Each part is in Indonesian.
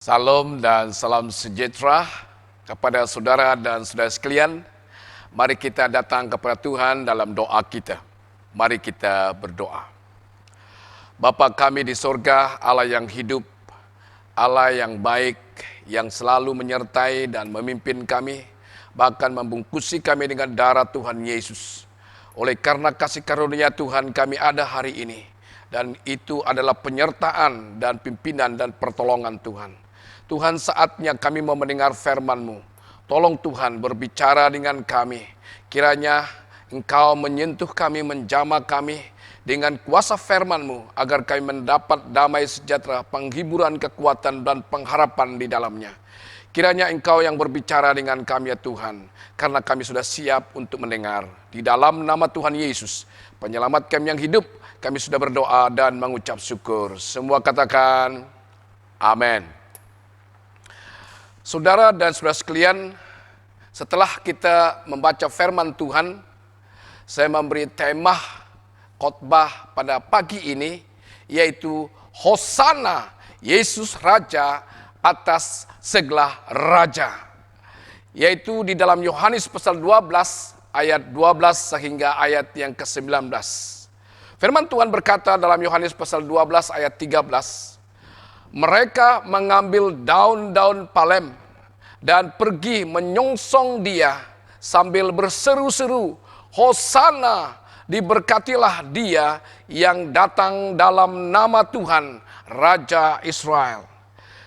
Salam dan salam sejahtera kepada saudara dan saudara sekalian. Mari kita datang kepada Tuhan dalam doa kita. Mari kita berdoa. Bapa kami di sorga, Allah yang hidup, Allah yang baik, yang selalu menyertai dan memimpin kami, bahkan membungkusi kami dengan darah Tuhan Yesus. Oleh karena kasih karunia Tuhan kami ada hari ini. Dan itu adalah penyertaan dan pimpinan dan pertolongan Tuhan. Tuhan, saatnya kami mau mendengar firman-Mu. Tolong Tuhan berbicara dengan kami. Kiranya Engkau menyentuh kami, menjamah kami dengan kuasa firman-Mu, agar kami mendapat damai sejahtera, penghiburan, kekuatan, dan pengharapan di dalamnya. Kiranya Engkau yang berbicara dengan kami ya Tuhan, karena kami sudah siap untuk mendengar. Di dalam nama Tuhan Yesus, penyelamat kami yang hidup, kami sudah berdoa dan mengucap syukur. Semua katakan, amin. Saudara dan saudara sekalian, setelah kita membaca firman Tuhan, saya memberi tema khotbah pada pagi ini, yaitu Hosana, Yesus Raja atas segala Raja. Yaitu di dalam Yohanes pasal 12, ayat 12 sehingga ayat yang ke-19. Firman Tuhan berkata dalam Yohanes pasal 12 ayat 13, mereka mengambil daun-daun palem dan pergi menyongsong dia sambil berseru-seru, Hosana, diberkatilah dia yang datang dalam nama Tuhan, Raja Israel.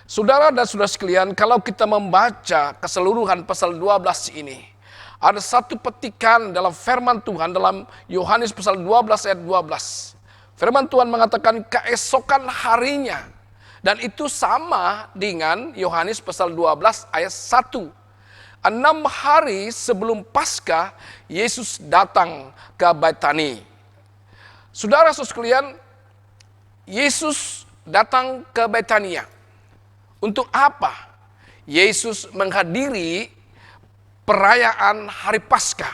Saudara dan saudara sekalian, kalau kita membaca keseluruhan pasal 12 ini, ada satu petikan dalam firman Tuhan dalam Yohanes pasal 12 ayat 12. Firman Tuhan mengatakan keesokan harinya. Dan itu sama dengan Yohanes pasal 12 ayat 1. 6 hari sebelum Paskah, Yesus datang ke Betani. Saudara sekalian, Yesus datang ke Betania. Untuk apa? Yesus menghadiri perayaan hari Paskah.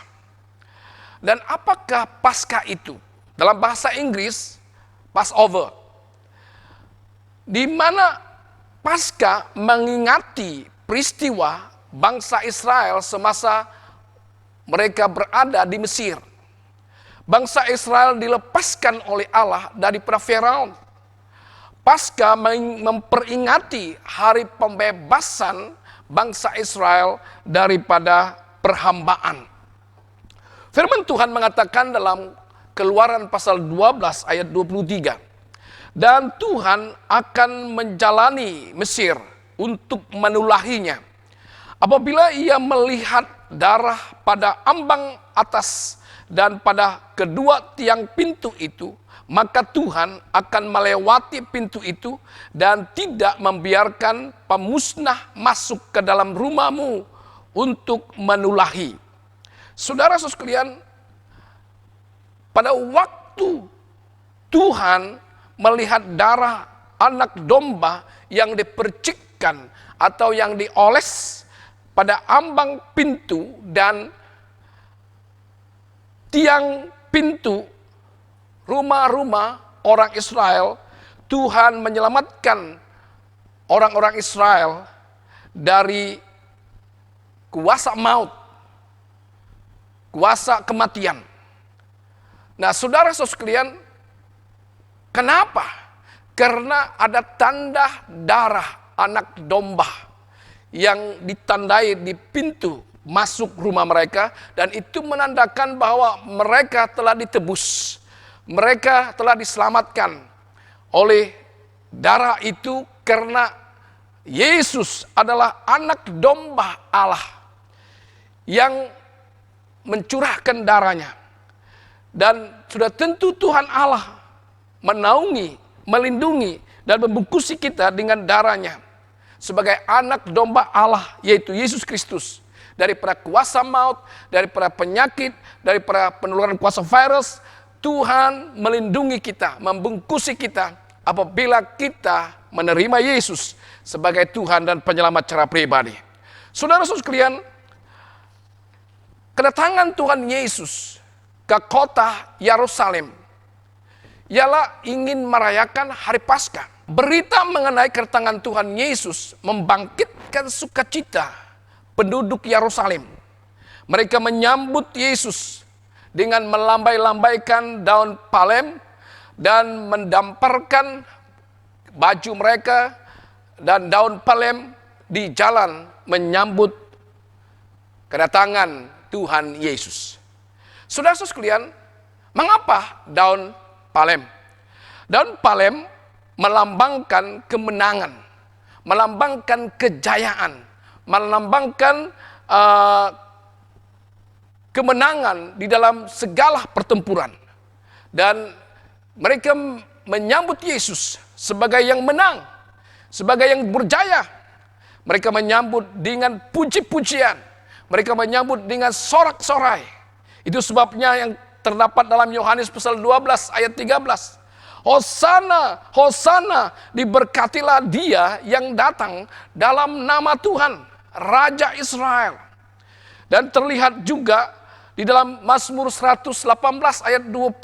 Dan apakah Paskah itu? Dalam bahasa Inggris, Passover. Di mana Paskah mengingati peristiwa bangsa Israel semasa mereka berada di Mesir. Bangsa Israel dilepaskan oleh Allah daripada Firaun. Paskah memperingati hari pembebasan bangsa Israel daripada perhambaan. Firman Tuhan mengatakan dalam Keluaran pasal 12 ayat 23. Dan Tuhan akan menjalani Mesir untuk menulahinya. Apabila ia melihat darah pada ambang atas dan pada kedua tiang pintu itu, maka Tuhan akan melewati pintu itu dan tidak membiarkan pemusnah masuk ke dalam rumahmu untuk menulahi. Saudara sekalian, pada waktu Tuhan melihat darah anak domba yang dipercikkan atau yang dioles pada ambang pintu dan tiang pintu rumah-rumah orang Israel, Tuhan menyelamatkan orang-orang Israel dari kuasa maut, kuasa kematian. Nah, saudara sekalian, kenapa? Karena ada tanda darah anak domba yang ditandai di pintu masuk rumah mereka, dan itu menandakan bahwa mereka telah ditebus. Mereka telah diselamatkan oleh darah itu karena Yesus adalah anak domba Allah yang mencurahkan darahnya. Dan sudah tentu Tuhan Allah menaungi, melindungi, dan membungkusi kita dengan darahnya sebagai anak domba Allah, yaitu Yesus Kristus, daripada kuasa maut, daripada penyakit, daripada penularan kuasa virus. Tuhan melindungi kita, membungkusi kita apabila kita menerima Yesus sebagai Tuhan dan penyelamat secara pribadi. Saudara-saudara sekalian, kedatangan Tuhan Yesus ke kota Yerusalem ialah ingin merayakan hari Paskah. berita mengenai kedatangan Tuhan Yesus membangkitkan sukacita penduduk Yerusalem. Mereka menyambut Yesus dengan melambai-lambaikan daun palem dan mendamparkan baju mereka dan daun palem di jalan menyambut kedatangan Tuhan Yesus. Saudara-saudara sekalian, mengapa daun palem? Daun palem melambangkan kemenangan, melambangkan kejayaan, melambangkan kemenangan di dalam segala pertempuran. Dan mereka menyambut Yesus sebagai yang menang, sebagai yang berjaya. Mereka menyambut dengan puji-pujian, mereka menyambut dengan sorak-sorai. Itu sebabnya yang terdapat dalam Yohanes pasal 12 ayat 13. Hosana, Hosana, diberkatilah dia yang datang dalam nama Tuhan, Raja Israel. Dan terlihat juga di dalam Mazmur 118 ayat 26.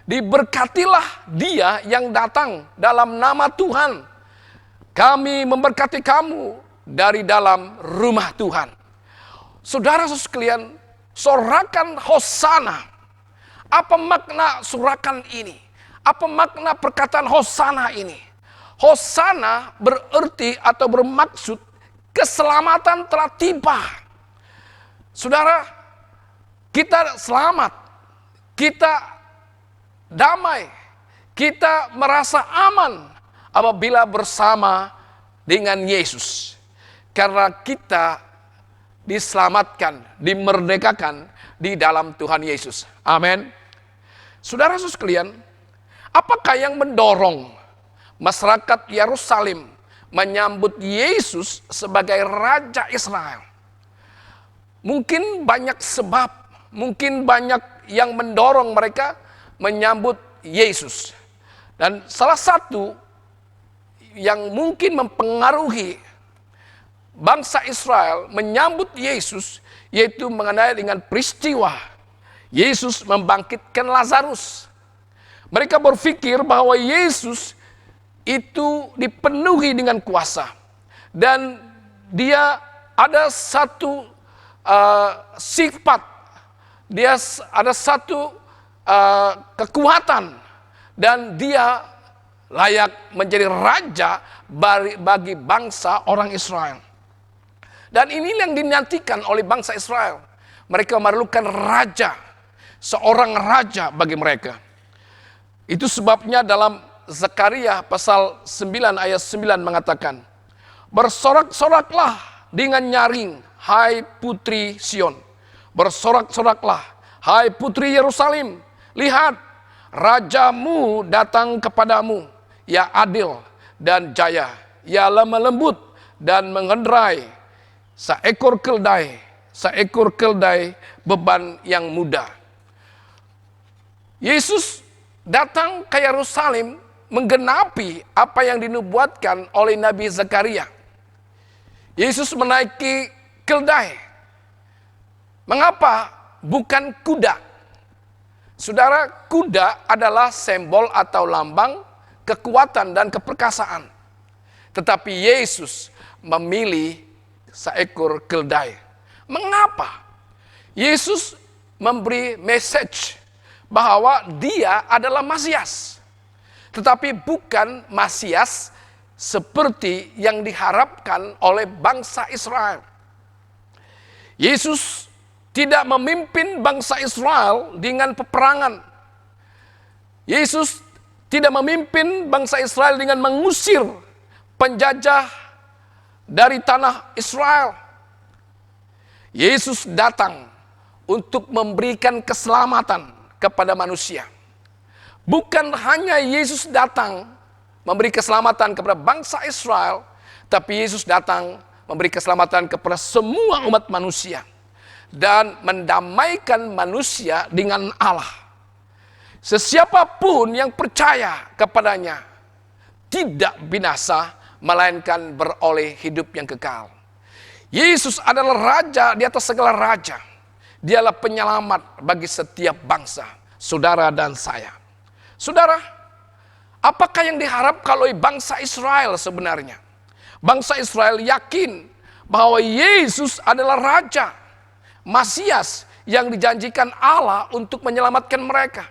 Diberkatilah dia yang datang dalam nama Tuhan. Kami memberkati kamu dari dalam rumah Tuhan. Saudara sekalian, sorakan Hosana. Apa makna sorakan ini? Apa makna perkataan Hosana ini? Hosana berarti atau bermaksud keselamatan telah tiba. Saudara, kita selamat, kita damai, kita merasa aman apabila bersama dengan Yesus. Karena kita diselamatkan, dimerdekakan di dalam Tuhan Yesus. Amin. Saudara sekalian, apakah yang mendorong masyarakat Yerusalem menyambut Yesus sebagai Raja Israel? Mungkin banyak sebab, mungkin banyak yang mendorong mereka menyambut Yesus. Dan salah satu yang mungkin mempengaruhi bangsa Israel menyambut Yesus, yaitu mengenai dengan peristiwa Yesus membangkitkan Lazarus. Mereka berpikir bahwa Yesus itu dipenuhi dengan kuasa. Dan dia ada satu sifat, dia ada satu kekuatan. Dan dia layak menjadi raja bagi bangsa orang Israel. Dan ini yang dinantikan oleh bangsa Israel. Mereka memerlukan raja, seorang raja bagi mereka. Itu sebabnya dalam Zakaria pasal 9 ayat 9 mengatakan, bersorak-soraklah dengan nyaring, hai putri Sion. Bersorak-soraklah, hai putri Yerusalem. Lihat, rajamu datang kepadamu, ya adil dan jaya, ya lemah lembut dan mengendarai seekor keldai beban yang mudah. Yesus datang ke Yerusalem menggenapi apa yang dinubuatkan oleh Nabi Zakaria. Yesus menaiki keldai. Mengapa bukan kuda? Saudara, kuda adalah simbol atau lambang kekuatan dan keperkasaan. Tetapi Yesus memilih seekor keldai. Mengapa? Yesus memberi message bahwa dia adalah Masias. Tetapi bukan Masias seperti yang diharapkan oleh bangsa Israel. Yesus tidak memimpin bangsa Israel dengan peperangan. Yesus tidak memimpin bangsa Israel dengan mengusir penjajah dari tanah Israel. Yesus datang untuk memberikan keselamatan kepada manusia. Bukan hanya Yesus datang memberi keselamatan kepada bangsa Israel, tapi Yesus datang memberi keselamatan kepada semua umat manusia dan mendamaikan manusia dengan Allah. Sesiapapun yang percaya kepadanya tidak binasa, melainkan beroleh hidup yang kekal. Yesus adalah raja di atas segala raja. Dialah penyelamat bagi setiap bangsa, saudara dan saya. Saudara, Apakah yang diharapkan oleh bangsa Israel sebenarnya? Bangsa Israel yakin bahwa Yesus adalah Raja, Masias yang dijanjikan Allah untuk menyelamatkan mereka.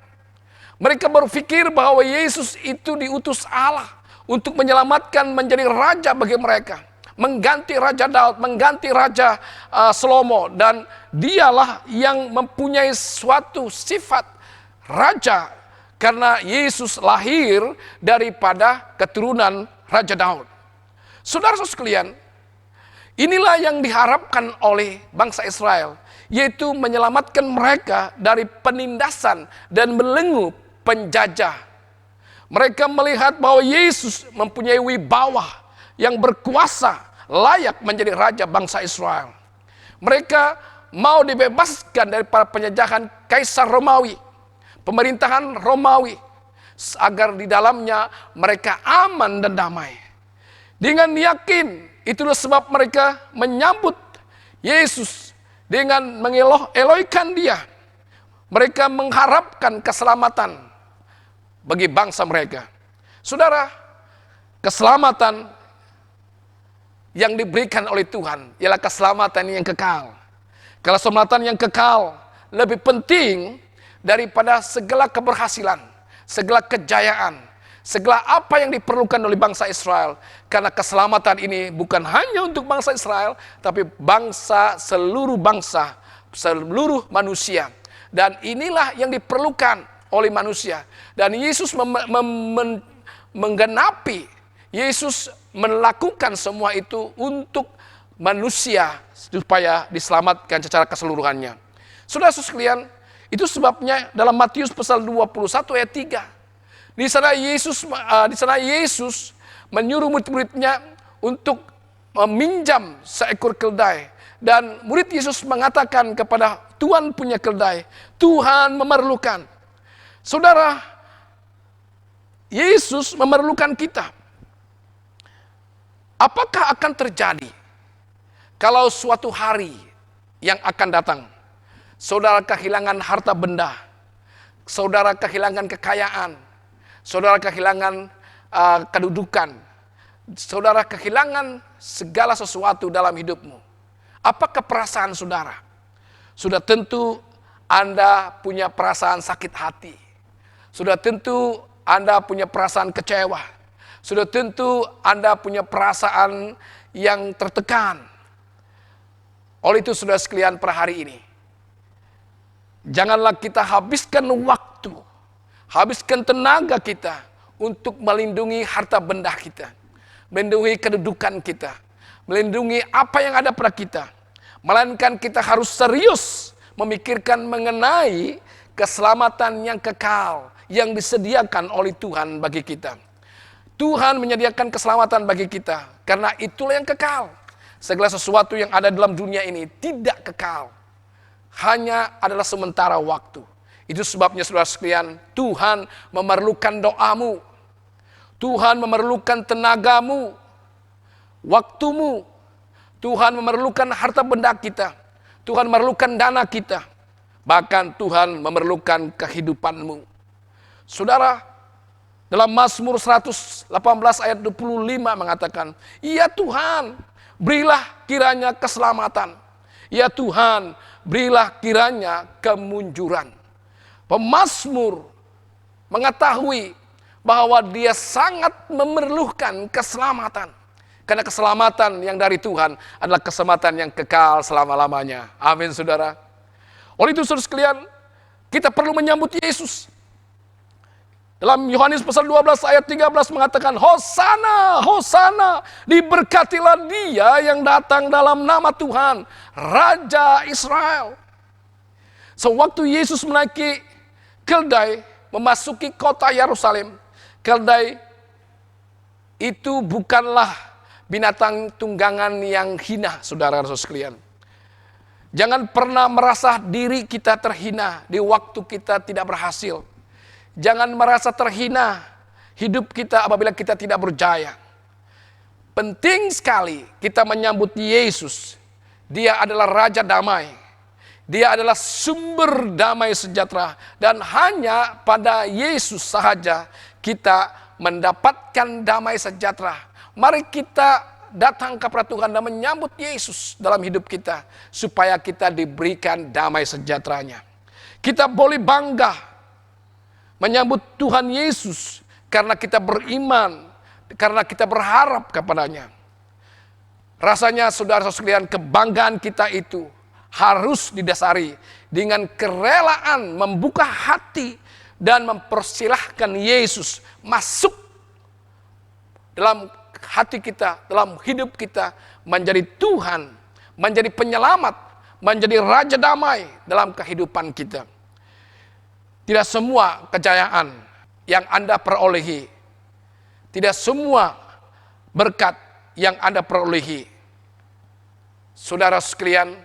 Mereka berpikir bahwa Yesus itu diutus Allah untuk menyelamatkan menjadi Raja bagi mereka. Mengganti Raja Daud, mengganti Raja Salomo. Dan dialah yang mempunyai suatu sifat Raja. Karena Yesus lahir daripada keturunan Raja Daud. Saudara-saudara sekalian, inilah yang diharapkan oleh bangsa Israel, yaitu menyelamatkan mereka dari penindasan dan belenggu penjajah. Mereka melihat bahwa Yesus mempunyai wibawa yang berkuasa, layak menjadi raja bangsa Israel. Mereka mau dibebaskan dari para penjajahan Kaisar Romawi, pemerintahan Romawi, agar di dalamnya mereka aman dan damai. Dengan yakin, itulah sebab mereka menyambut Yesus dengan mengeloh-elohkan dia. Mereka mengharapkan keselamatan bagi bangsa mereka. Saudara, keselamatan yang diberikan oleh Tuhan ialah keselamatan yang kekal. Keselamatan yang kekal lebih penting daripada segala keberhasilan, segala kejayaan, segala apa yang diperlukan oleh bangsa Israel. Karena keselamatan ini bukan hanya untuk bangsa Israel, tapi seluruh bangsa, seluruh manusia. Dan inilah yang diperlukan oleh manusia. Dan Yesus menggenapi, Yesus melakukan semua itu untuk manusia supaya diselamatkan secara keseluruhannya. Saudara-saudara sekalian, itu sebabnya dalam Matius pasal 21 ayat 3. Di sana Yesus menyuruh murid-muridnya untuk meminjam seekor keldai. Dan murid Yesus mengatakan kepada Tuhan punya keldai, Tuhan memerlukan. Saudara, Yesus memerlukan kita. Apakah akan terjadi kalau suatu hari yang akan datang, saudara kehilangan harta benda, saudara kehilangan kekayaan, saudara kehilangan kedudukan, saudara kehilangan segala sesuatu dalam hidupmu? Apakah perasaan saudara? Sudah tentu Anda punya perasaan sakit hati. Sudah tentu Anda punya perasaan kecewa. Sudah tentu Anda punya perasaan yang tertekan. Oleh itu saudara sekalian, per hari ini, janganlah kita habiskan waktu, habiskan tenaga kita untuk melindungi harta benda kita, melindungi kedudukan kita, melindungi apa yang ada pada kita. Melainkan kita harus serius memikirkan mengenai keselamatan yang kekal yang disediakan oleh Tuhan bagi kita. Tuhan menyediakan keselamatan bagi kita karena itulah yang kekal. Segala sesuatu yang ada dalam dunia ini tidak kekal, hanya adalah sementara waktu. Itu sebabnya saudara sekalian, Tuhan memerlukan doamu, Tuhan memerlukan tenagamu, waktumu. Tuhan memerlukan harta benda kita, Tuhan memerlukan dana kita, bahkan Tuhan memerlukan kehidupanmu. Saudara, dalam Mazmur 118 ayat 25 mengatakan, ya Tuhan, berilah kiranya keselamatan. Ya Tuhan, berilah kiranya kemunjuran. Pemazmur mengetahui bahwa dia sangat memerlukan keselamatan. Karena keselamatan yang dari Tuhan adalah keselamatan yang kekal selama-lamanya. Amin, saudara. Oleh itu, saudara sekalian, kita perlu menyambut Yesus. Dalam Yohanes pasal 12 ayat 13 mengatakan, Hosana, Hosana, diberkatilah dia yang datang dalam nama Tuhan, Raja Israel. Sewaktu Yesus menaiki keldai, memasuki kota Yerusalem, keldai itu bukanlah binatang tunggangan yang hina, saudara-saudara sekalian. Jangan pernah merasa diri kita terhina di waktu kita tidak berhasil. Jangan merasa terhina hidup kita apabila kita tidak berjaya. Penting sekali kita menyambut Yesus. Dia adalah Raja Damai. Dia adalah sumber damai sejahtera. Dan hanya pada Yesus sahaja kita mendapatkan damai sejahtera. Mari kita datang kepada Tuhan dan menyambut Yesus dalam hidup kita, supaya kita diberikan damai sejahteranya. Kita boleh bangga menyambut Tuhan Yesus karena kita beriman, karena kita berharap kepadanya. Rasanya saudara-saudara sekalian, kebanggaan kita itu harus didasari dengan kerelaan membuka hati dan mempersilahkan Yesus masuk dalam hati kita, dalam hidup kita, menjadi Tuhan, menjadi penyelamat, menjadi Raja Damai dalam kehidupan kita. Tidak semua kejayaan yang Anda perolehi, tidak semua berkat yang Anda perolehi, saudara sekalian,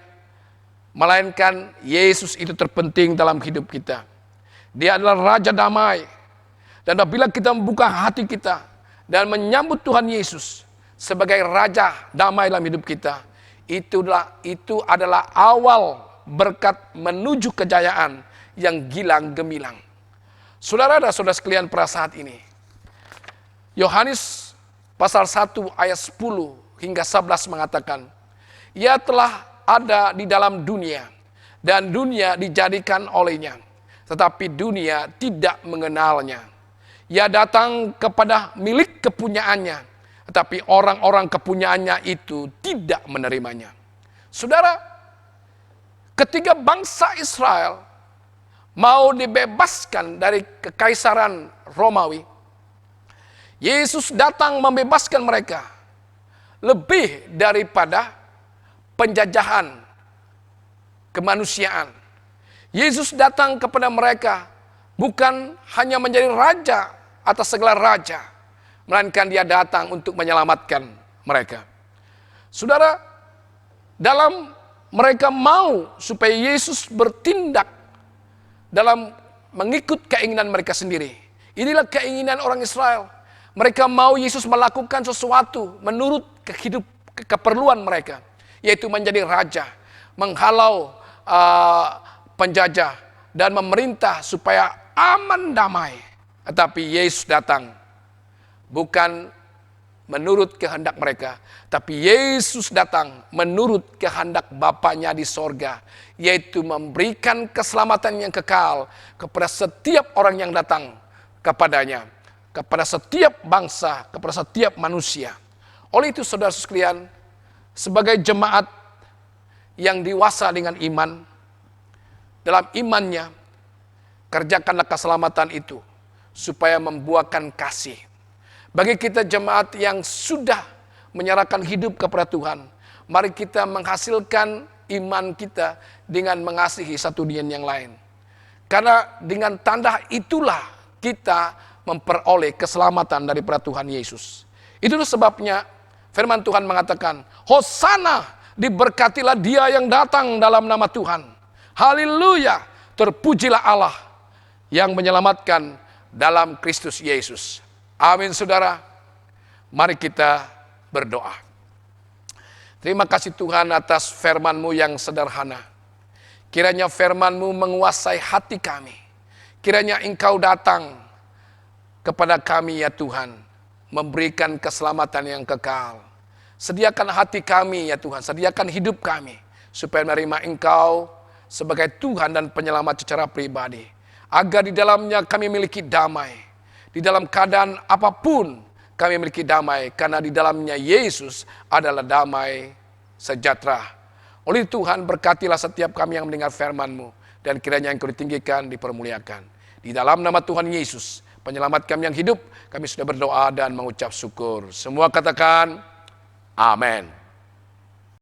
melainkan Yesus itu terpenting dalam hidup kita. Dia adalah Raja Damai. Dan apabila kita membuka hati kita dan menyambut Tuhan Yesus sebagai Raja Damai dalam hidup kita, itu adalah awal berkat menuju kejayaan yang gilang gemilang. Saudara dan saudara sekalian, pada saat ini Yohanes pasal 1 ayat 10 hingga 11 mengatakan, Ia telah ada di dalam dunia, dan dunia dijadikan olehnya, tetapi dunia tidak mengenalnya. Ia datang kepada milik kepunyaannya, tetapi orang-orang kepunyaannya itu tidak menerimanya. Saudara, ketika bangsa Israel mau dibebaskan dari kekaisaran Romawi, Yesus datang membebaskan mereka lebih daripada penjajahan kemanusiaan. Yesus datang kepada mereka bukan hanya menjadi raja atas segala raja, melainkan dia datang untuk menyelamatkan mereka. Saudara, dalam mereka mau supaya Yesus bertindak dalam mengikut keinginan mereka sendiri. Inilah keinginan orang Israel. Mereka mau Yesus melakukan sesuatu menurut keperluan mereka, yaitu menjadi raja, menghalau penjajah, dan memerintah supaya aman damai. Tetapi Yesus datang bukan menurut kehendak mereka, tapi Yesus datang menurut kehendak Bapanya di sorga, yaitu memberikan keselamatan yang kekal kepada setiap orang yang datang kepadanya, kepada setiap bangsa, kepada setiap manusia. Oleh itu saudara sekalian, sebagai jemaat yang dewasa dengan iman, dalam imannya, kerjakanlah keselamatan itu supaya membuahkan kasih. Bagi kita jemaat yang sudah menyerahkan hidup kepada Tuhan, mari kita menghasilkan iman kita dengan mengasihi satu dengan yang lain. Karena dengan tanda itulah kita memperoleh keselamatan daripada Tuhan Yesus. Itulah sebabnya firman Tuhan mengatakan, Hosana, diberkatilah dia yang datang dalam nama Tuhan. Haleluya, terpujilah Allah yang menyelamatkan dalam Kristus Yesus. Amin saudara, mari kita berdoa. Terima kasih Tuhan atas firman-Mu yang sederhana. Kiranya firman-Mu menguasai hati kami. Kiranya Engkau datang kepada kami ya Tuhan, memberikan keselamatan yang kekal. Sediakan hati kami ya Tuhan, sediakan hidup kami, supaya menerima Engkau sebagai Tuhan dan penyelamat secara pribadi. Agar di dalamnya kami memiliki damai. Di dalam keadaan apapun kami memiliki damai, karena di dalamnya Yesus adalah damai sejahtera. Oleh Tuhan, berkatilah setiap kami yang mendengar firman-Mu, dan kiranya Engkau ditinggikan, dipermuliakan. Di dalam nama Tuhan Yesus, Penyelamat kami yang hidup, kami sudah berdoa dan mengucap syukur. Semua katakan, amin.